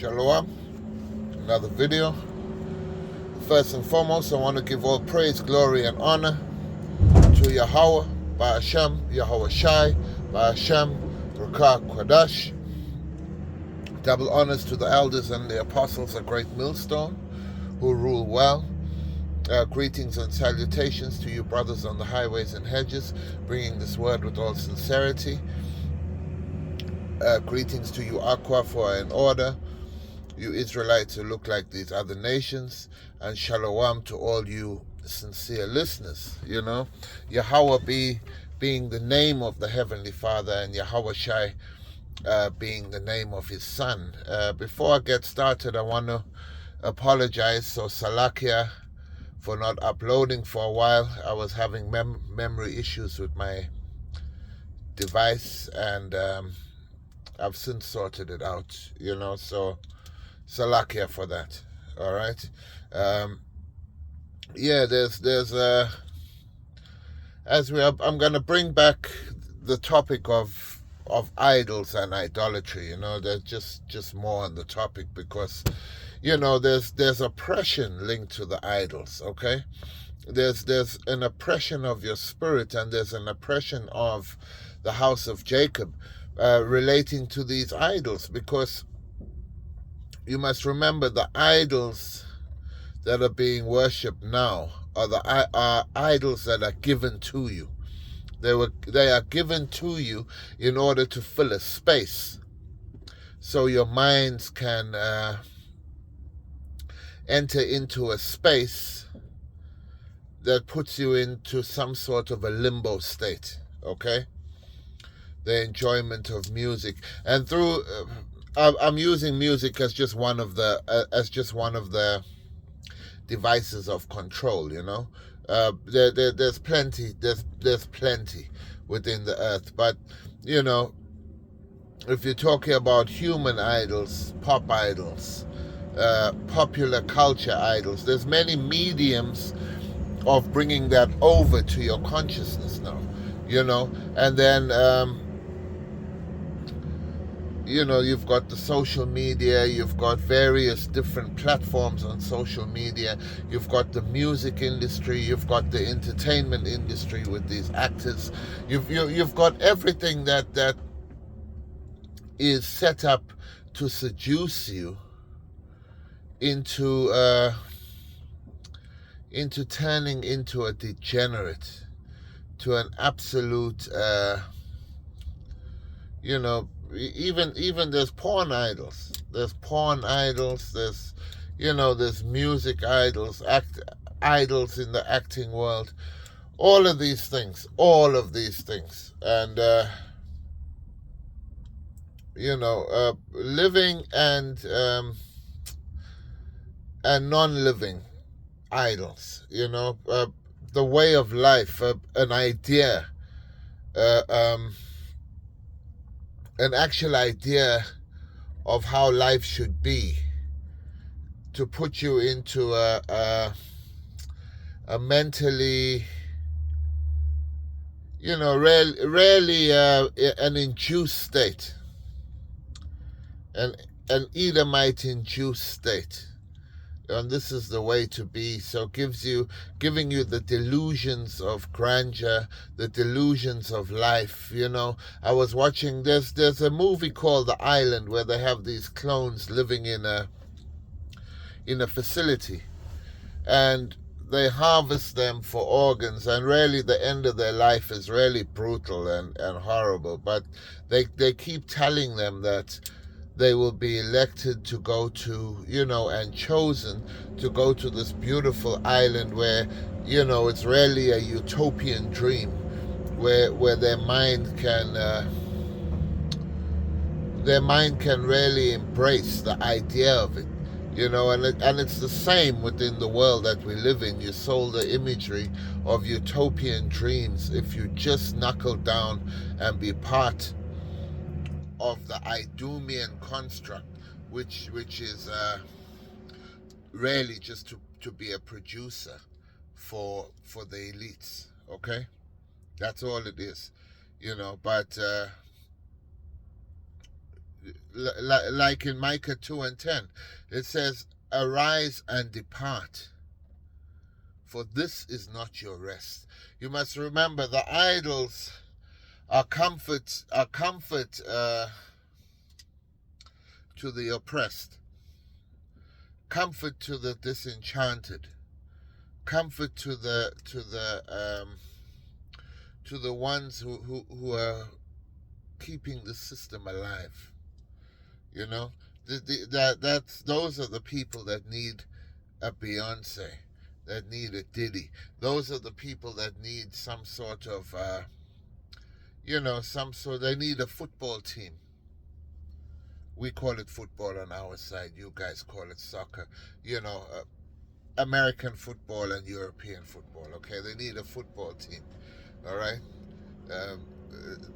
Shalom, another video. First and foremost, I want to give all praise, glory, and honor to Yahweh, by Hashem, Yahweh Shai, by Hashem, Rakah Kwadash. Double honors to the elders and the apostles, a great millstone, who rule well. Greetings and salutations to you brothers on the highways and hedges, bringing this word with all sincerity. Greetings to you Aqua for an order, you Israelites who look like these other nations, and shalom to all you sincere listeners. Yahweh being the name of the Heavenly Father, and Yahweh Shai being the name of his Son. Before I get started, I want to apologize, so Salakia, for not uploading for a while. I was having memory issues with my device, and I've since sorted it out, so Salakia for that. All right. I'm gonna bring back the topic of idols and idolatry. There's just more on the topic, because there's oppression linked to the idols. Okay, there's an oppression of your spirit, and there's an oppression of the house of Jacob relating to these idols, because you must remember the idols that are being worshipped now are idols that are given to you. They are given to you in order to fill a space, so your minds can enter into a space that puts you into some sort of a limbo state. Okay, the enjoyment of music, and through I'm using music as just one of the devices of control. There's plenty within the earth, but if you're talking about human idols, pop idols, popular culture idols, there's many mediums of bringing that over to your consciousness now. And then you've got the social media, you've got various different platforms on social media, you've got the music industry, you've got the entertainment industry with these actors, you've got everything that is set up to seduce you into turning into a degenerate, to an absolute even there's porn idols. There's music idols, idols in the acting world. All of these things. And living and non-living idols. The way of life, an idea, an actual idea of how life should be, to put you into a mentally, rarely an induced state, an Edomite induced state. And this is the way to be. So giving you the delusions of grandeur, the delusions of life. I was watching there's a movie called The Island, where they have these clones living in a facility, and they harvest them for organs, and really the end of their life is really brutal and horrible. But they keep telling them that they will be elected to go to, and chosen to go to this beautiful island where, it's really a utopian dream, where their mind can really embrace the idea of it, and it's the same within the world that we live in. You sold the imagery of utopian dreams if you just knuckle down and be part of the Idumean construct, which is really just to be a producer for the elites. Okay, that's all it is. But like in Micah 2:10, it says, "Arise and depart, for this is not your rest." You must remember the idols are comfort to the oppressed, comfort to the disenchanted, comfort to the ones who are keeping the system alive. You know, those are the people that need a Beyonce, that need a Diddy. Those are the people that need some sort of, they need a football team. We call it football on our side. You guys call it soccer. American football and European football. Okay, they need a football team. All right. Um,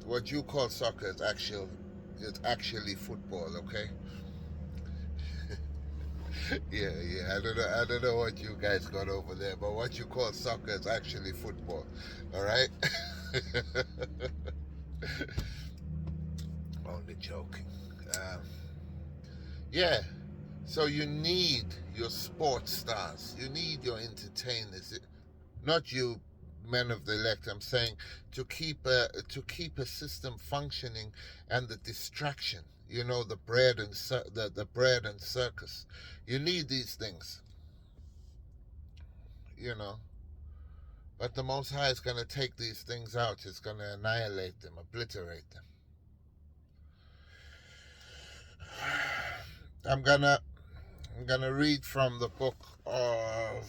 what you call soccer is actually football. Okay. Yeah. I don't know what you guys got over there, but what you call soccer is actually football. All right. Only joking. Um, yeah. So you need your sports stars. You need your entertainers. Not you, men of the elect. I'm saying to keep a system functioning, and the distraction. The bread and circus. You need these things. You know. But the Most High is going to take these things out. It's going to annihilate them, obliterate them. I'm gonna read from the book of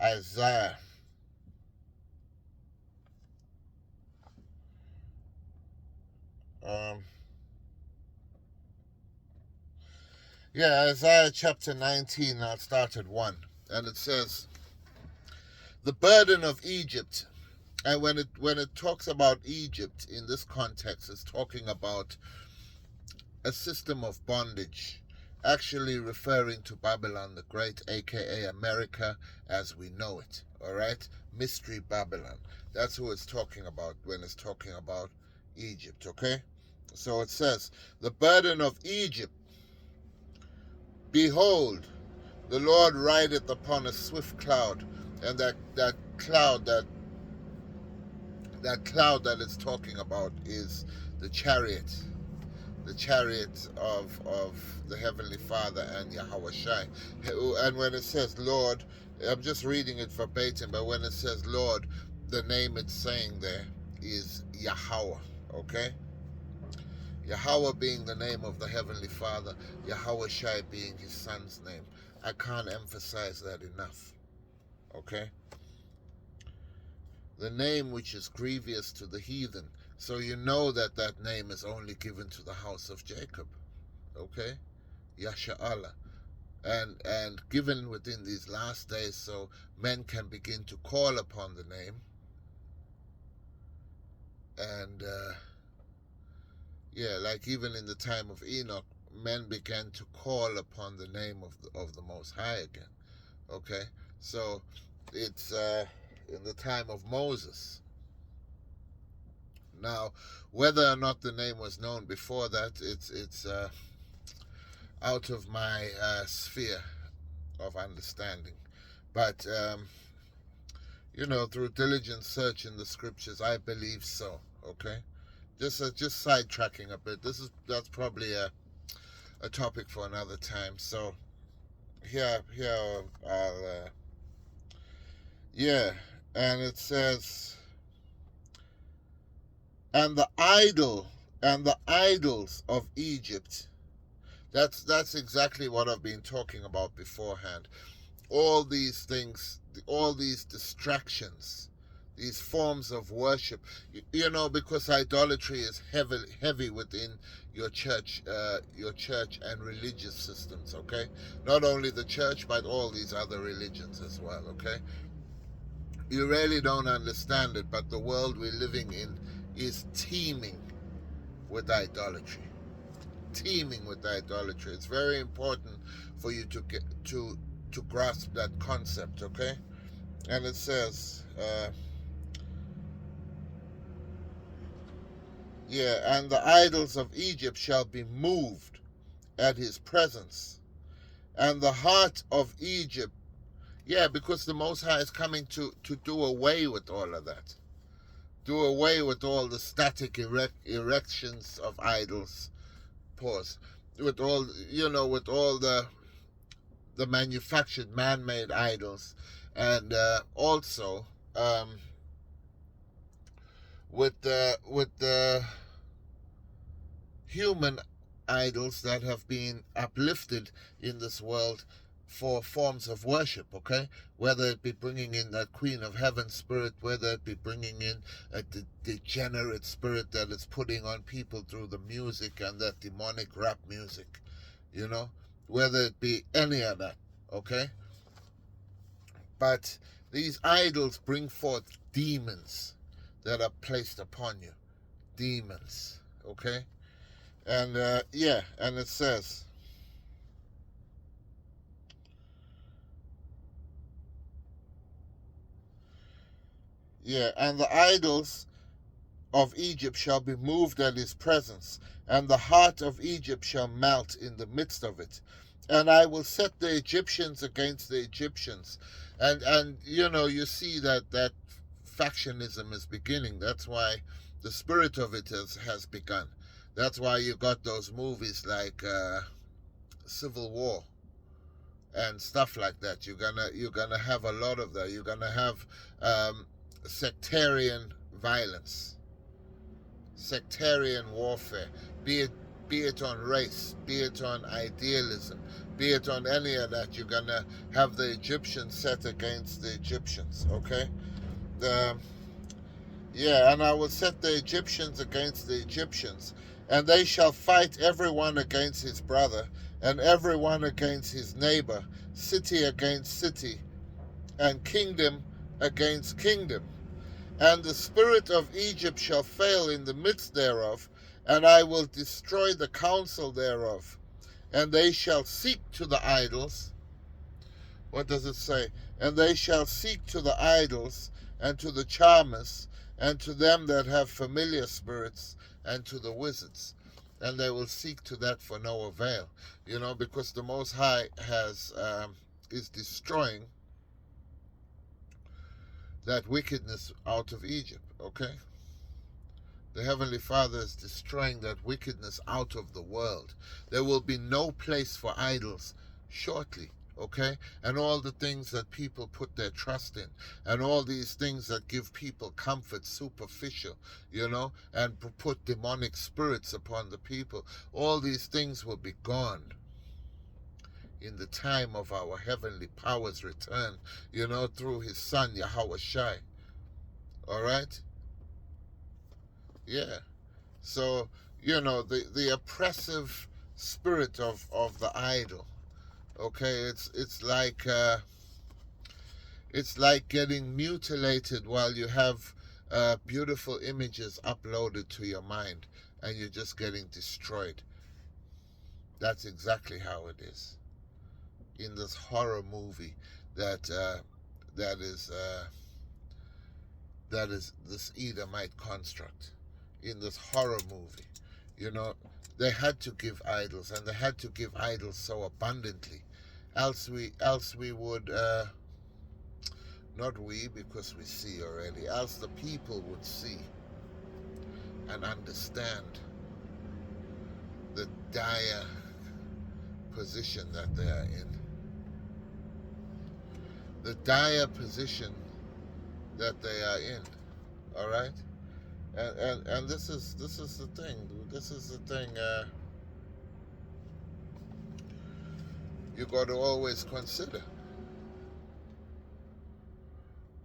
Isaiah. Um, Isaiah chapter 19. I'll start at 1, and it says, "The burden of Egypt." And when it talks about Egypt in this context, it's talking about a system of bondage, actually referring to Babylon the Great, aka America as we know it. All right, Mystery Babylon. That's who it's talking about when it's talking about Egypt. Okay, so it says, "The burden of Egypt. Behold, the Lord rideth upon a swift cloud," and that cloud that it's talking about is the chariot. The chariot of the Heavenly Father and Yahweh Shai. And when it says Lord, I'm just reading it verbatim, but when it says Lord, the name it's saying there is Yahweh, okay? Yahweh being the name of the Heavenly Father, Yahweh Shai being his son's name. I can't emphasize that enough, okay? The name which is grievous to the heathen. So you know that name is only given to the house of Jacob, okay? Yasha Allah. And given within these last days, so men can begin to call upon the name. And like even in the time of Enoch, men began to call upon the name of the Most High again. Okay, so it's in the time of Moses. Now, whether or not the name was known before that, it's out of my sphere of understanding. But through diligent search in the scriptures, I believe so. Okay, just sidetracking a bit. That's probably a topic for another time. So here I'll and it says, and the idols of Egypt. That's exactly what I've been talking about beforehand. All these things, all these distractions, these forms of worship, because idolatry is heavy within your church and religious systems. Okay, not only the church but all these other religions as well. Okay, you really don't understand it, but the world we're living in is teeming with idolatry. Teeming with idolatry. It's very important for you to get to grasp that concept, okay? And it says, Yeah, and the idols of Egypt shall be moved at his presence, and the heart of Egypt. Yeah, because the Most High is coming to do away with all of that. Do away with all the static erections of idols. Pause. With all, with all the manufactured man-made idols, and also um, with the human idols that have been uplifted in this world for forms of worship, okay? Whether it be bringing in that Queen of Heaven spirit, whether it be bringing in a degenerate spirit that is putting on people through the music and that demonic rap music, you know? Whether it be any of that, okay? But these idols bring forth demons that are placed upon you. Demons, okay? And yeah, and it says, yeah, and the idols of Egypt shall be moved at his presence, and the heart of Egypt shall melt in the midst of it. And I will set the Egyptians against the Egyptians. And you see that factionism is beginning. That's why the spirit of it has begun. That's why you got those movies like Civil War and stuff like that. You're gonna have a lot of that. You're gonna have sectarian violence, sectarian warfare, be it on race, be it on idealism, be it on any of that. You're gonna have the Egyptians set against the Egyptians. Okay. The Yeah, and I will set the Egyptians against the Egyptians, and they shall fight every one against his brother, and every one against his neighbor, city against city, and kingdom against kingdom. And the spirit of Egypt shall fail in the midst thereof, and I will destroy the counsel thereof. And they shall seek to the idols. What does it say? And they shall seek to the idols, and to the charmers, and to them that have familiar spirits, and to the wizards. And they will seek to that for no avail. Because the Most High is destroying that wickedness out of Egypt, okay? The Heavenly Father is destroying that wickedness out of the world. There will be no place for idols shortly, okay? And all the things that people put their trust in, and all these things that give people comfort, superficial, and put demonic spirits upon the people, all these things will be gone in the time of our Heavenly Power's return, through His Son, Yahweh Shai. All right? Yeah. So, the oppressive spirit of the idol. Okay, it's like getting mutilated while you have beautiful images uploaded to your mind, and you're just getting destroyed. That's exactly how it is in this horror movie that that is that is this Edomite construct. In this horror movie, you know, they had to give idols, and they had to give idols so abundantly, else we would not we, because we see already, else the people would see and understand the dire position that they are in, the dire position that they are in. All right. And this is the thing, dude. This is the thing you got to always consider.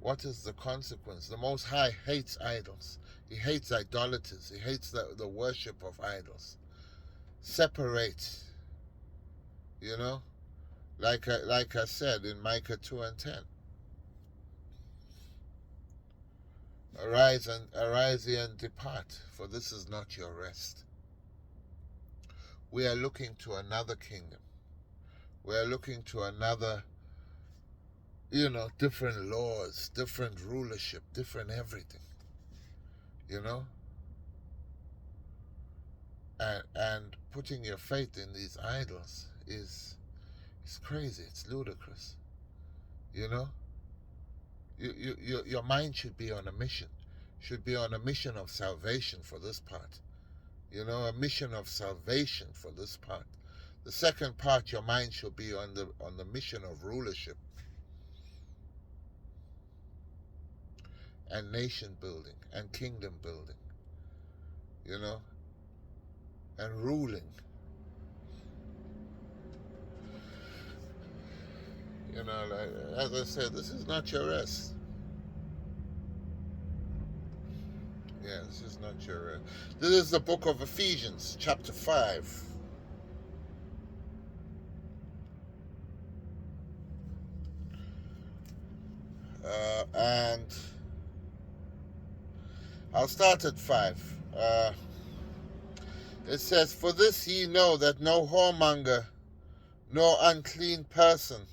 What is the consequence? The Most High hates idols. He hates idolaters. He hates the worship of idols. Separate, you know, like I said in Micah 2:10. Arise ye and depart, for this is not your rest. We are looking to another kingdom. We are looking to another, different laws, different rulership, different everything, you know? and putting your faith in these idols is crazy. It's ludicrous. You know, your mind should be on a mission. Should be on a mission of salvation for this part. You know, a mission of salvation for this part. The second part, your mind should be on the mission of rulership and nation building and kingdom building. You know, and ruling. You know, like, as I said, this is not your rest. Yeah, this is not your rest. This is the book of Ephesians, chapter 5. And I'll start at 5. It says, "For this ye know that no whoremonger, nor unclean person."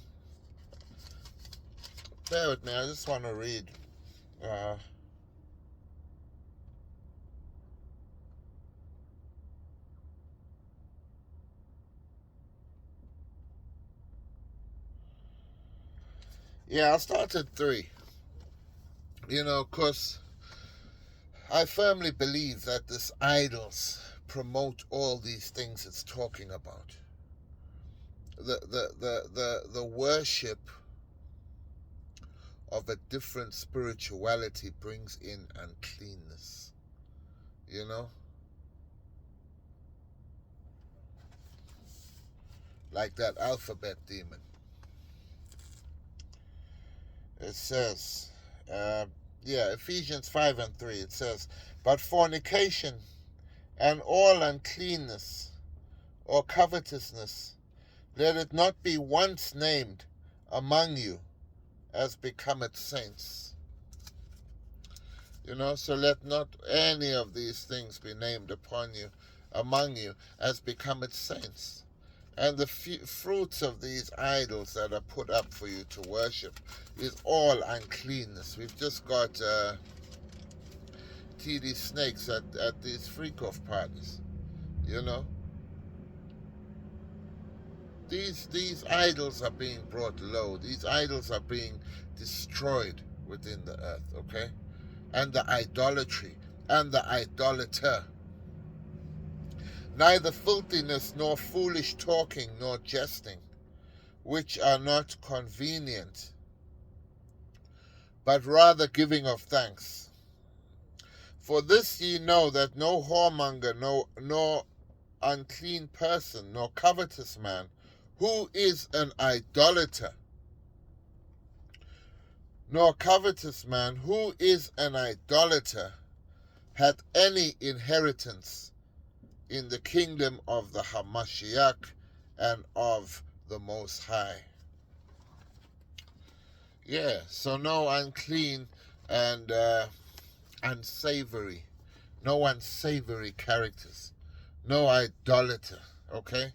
Bear with me, I just want to read. Yeah, I'll start at 3. You know, because I firmly believe that this idols promote all these things it's talking about. The worship of a different spirituality brings in uncleanness. You know? Like that alphabet demon. It says, Ephesians 5 and 3, it says, "But fornication and all uncleanness or covetousness, let it not be once named among you as becometh saints." You know, so let not any of these things be named among you as becometh saints. And the fruits of these idols that are put up for you to worship is all uncleanness. We've just got TD snakes at these freak-off parties. You know, these idols are being brought low. These idols are being destroyed within the earth. Okay, and the idolatry and the idolater. Neither filthiness, nor foolish talking, nor jesting, which are not convenient, but rather giving of thanks. For this ye know, that no whoremonger, nor unclean person, nor covetous man, who is an idolater, hath any inheritance in the kingdom of the Hamashiach and of the Most High. Yeah, so no unclean and unsavory, no unsavory characters, no idolater. Okay.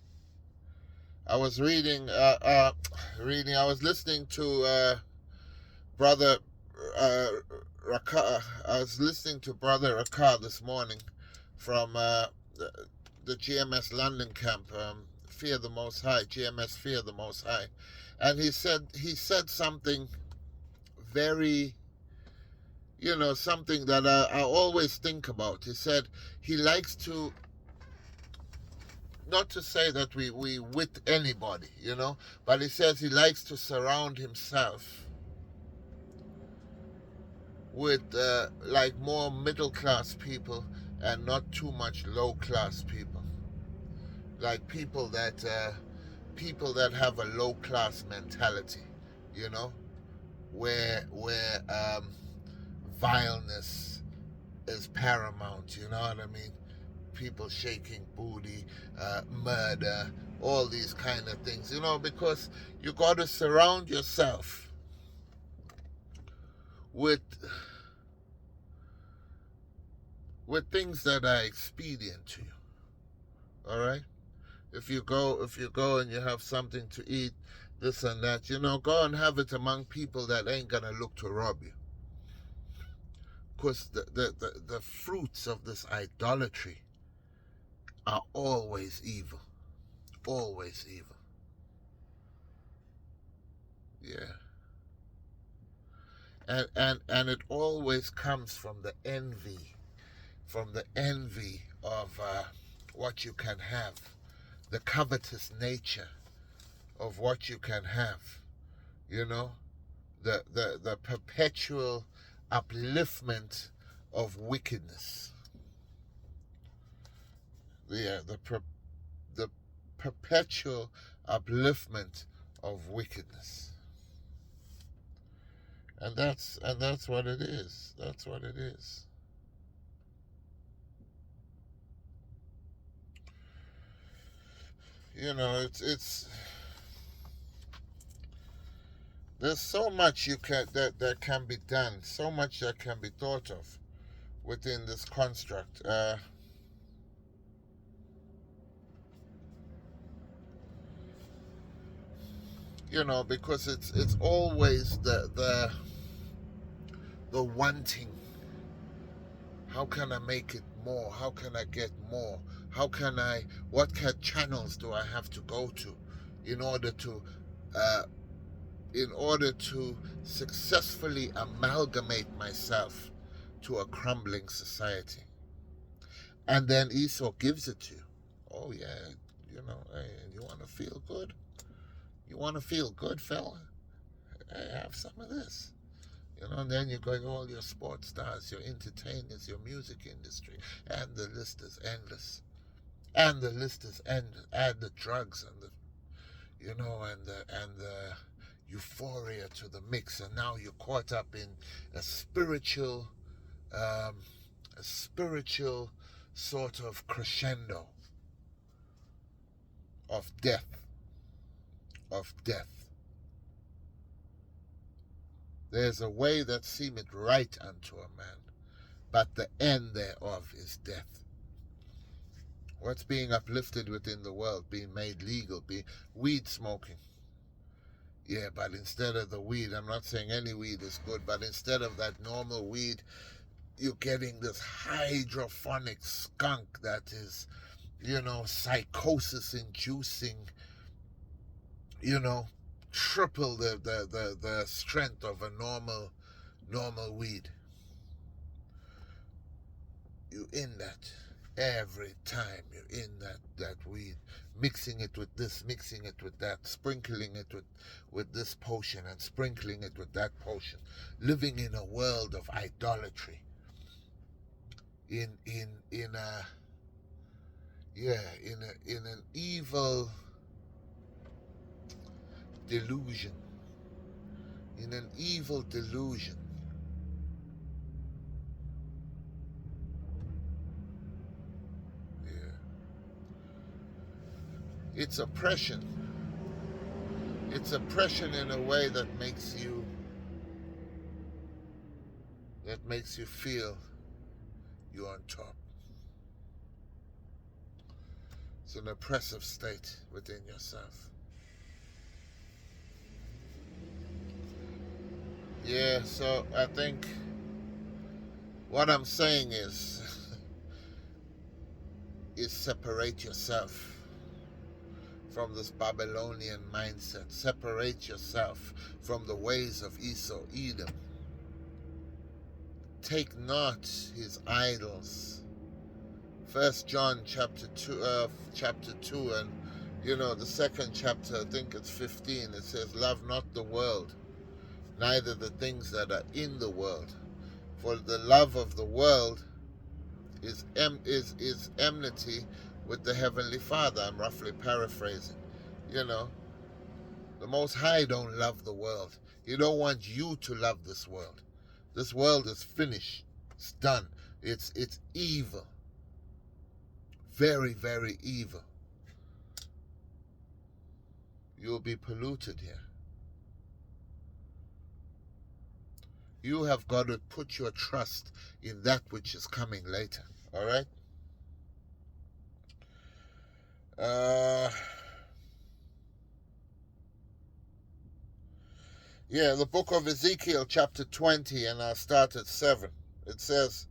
I was I was listening to brother Raka. I was listening to brother Raka this morning from the GMS London camp, Fear the Most High, GMS Fear the Most High, and he said something very, you know, something that I always think about. He said he likes to, not to say that we with anybody, you know, but he says he likes to surround himself with like more middle class people and not too much low class people, like people that have a low class mentality, you know, where vileness is paramount. You know what I mean? People shaking booty, murder, all these kind of things. You know, because you got to surround yourself with things that are expedient to you. All right. If you go and you have something to eat, this and that, you know, go and have it among people that ain't gonna look to rob you. Because the fruits of this idolatry are always evil. Always evil. Yeah. And it always comes from the envy of what you can have, the covetous nature of what you can have, you know, the perpetual upliftment of wickedness. Yeah, the perpetual upliftment of wickedness. And that's what it is. That's what it is. It's there's so much that can be done, so much that can be thought of within this construct. Because it's always the wanting. How can I make it more? How can I get more? What kind of channels do I have to go to in order to uh, successfully amalgamate myself to a crumbling society? And then Esau gives it to you. Oh yeah, hey, you want to feel good? You want to feel good, fella? Hey, have some of this. And then you got all your sports stars, your entertainers, your music industry, and the list is endless. And the list is endless. Add the drugs and the euphoria to the mix, and now you're caught up in a spiritual, um, a spiritual sort of crescendo of death, of death. There's a way that seemeth right unto a man, but the end thereof is death. What's being uplifted within the world, being made legal, be weed smoking. Yeah, but instead of the weed, I'm not saying any weed is good, but instead of that normal weed, you're getting this hydrophonic skunk that is, psychosis inducing, triple the strength of a normal weed. You in that every time you're in that weed, mixing it with this, mixing it with that, sprinkling it with this potion and sprinkling it with that potion, living in a world of idolatry, in a in an evil delusion, in an evil delusion. Yeah. It's oppression. It's oppression in a way that makes you feel you're on top. It's an oppressive state within yourself. Yeah, so I think what I'm saying is separate yourself from this Babylonian mindset. Separate yourself from the ways of Esau, Edom. Take not his idols. First John chapter 2, and the second chapter, I think it's 15. It says, "Love not the world, neither the things that are in the world. For the love of the world is enmity with the Heavenly Father." I'm roughly paraphrasing. The Most High don't love the world. He don't want you to love this world. This world is finished. It's done. It's evil. Very, very evil. You'll be polluted here. You have got to put your trust in that which is coming later. All right? The book of Ezekiel, chapter 20, and I'll start at 7. It says,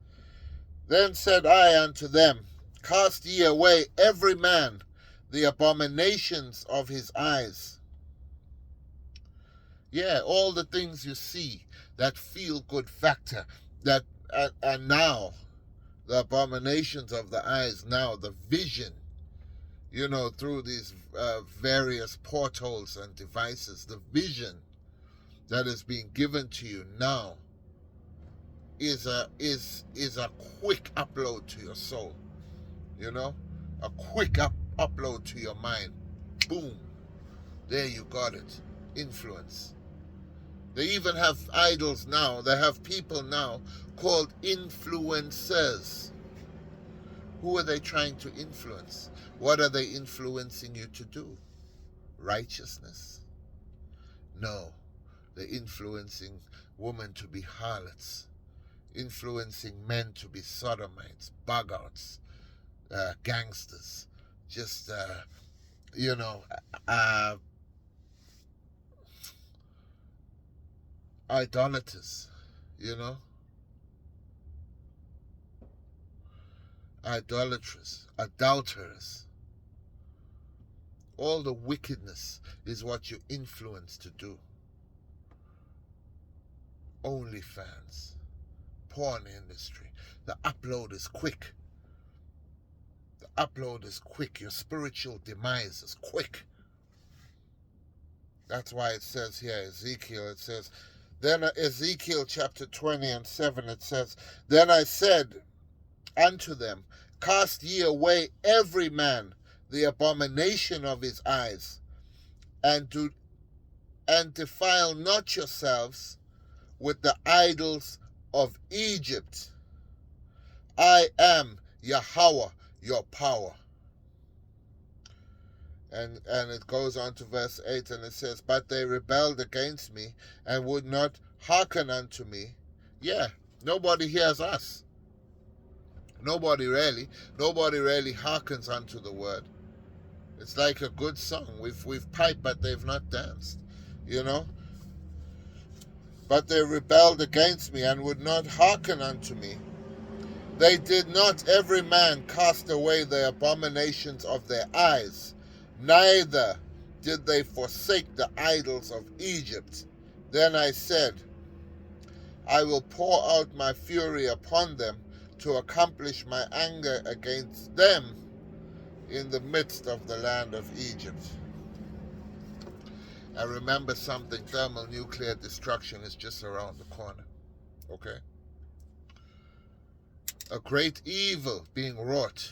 "Then said I unto them, Cast ye away every man the abominations of his eyes. Yeah, all the things you see, that feel-good factor, that and now, the abominations of the eyes, now the vision, through these various portals and devices, the vision that is being given to you now is a quick upload to your soul, a quick upload to your mind. Boom, there you got it. Influence. They even have idols now. They have people now called influencers. Who are they trying to influence? What are they influencing you to do? Righteousness? No. They're influencing women to be harlots, influencing men to be sodomites, boggarts, gangsters, just, idolaters, idolatrous, adulterers. All the wickedness is what you influence to do. OnlyFans, porn industry. The upload is quick. The upload is quick. Your spiritual demise is quick. That's why it says here, Ezekiel, it says, then Ezekiel chapter 20 and 7, it says, then I said unto them, cast ye away every man the abomination of his eyes, and defile not yourselves with the idols of Egypt. I am Yahweh, your power. And it goes on to verse 8, and it says, but they rebelled against me and would not hearken unto me. Yeah, nobody hears us. Nobody really hearkens unto the word. It's like a good song. We've piped, but they've not danced. But they rebelled against me and would not hearken unto me. They did not every man cast away the abominations of their eyes, neither did they forsake the idols of Egypt. Then I said, I will pour out my fury upon them to accomplish my anger against them in the midst of the land of Egypt. And remember something, thermonuclear destruction is just around the corner. Okay? A great evil being wrought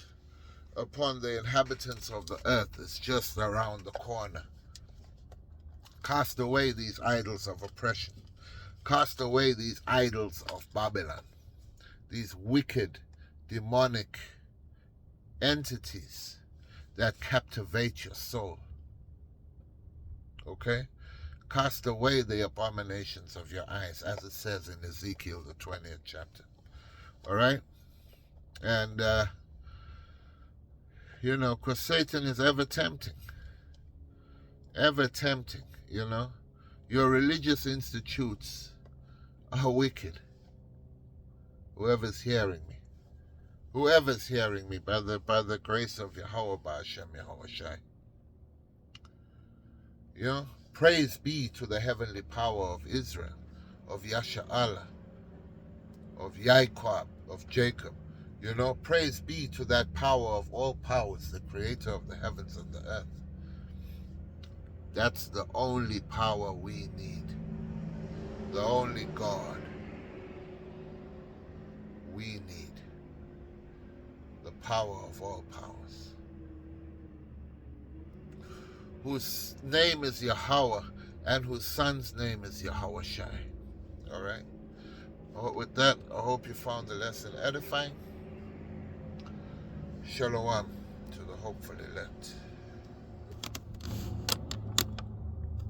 upon the inhabitants of the earth is just around the corner. Cast away these idols of oppression. Cast away these idols of Babylon. These wicked, demonic entities that captivate your soul. Okay? Cast away the abominations of your eyes, as it says in Ezekiel, the 20th chapter. All right? And, because Satan is ever tempting. Ever tempting, Your religious institutes are wicked. Whoever's hearing me. Whoever's hearing me by the grace of Yahweh Ba'ashem Yahweh Shai. Praise be to the heavenly power of Israel, of Yasha'Allah, of Yaakov, of Jacob. Praise be to that power of all powers, the creator of the heavens and the earth. That's the only power we need. The only God we need. The power of all powers. Whose name is Yahweh and whose son's name is Yahweh Shai. All right? With that, I hope you found the lesson edifying. Shalom to the hopeful elect.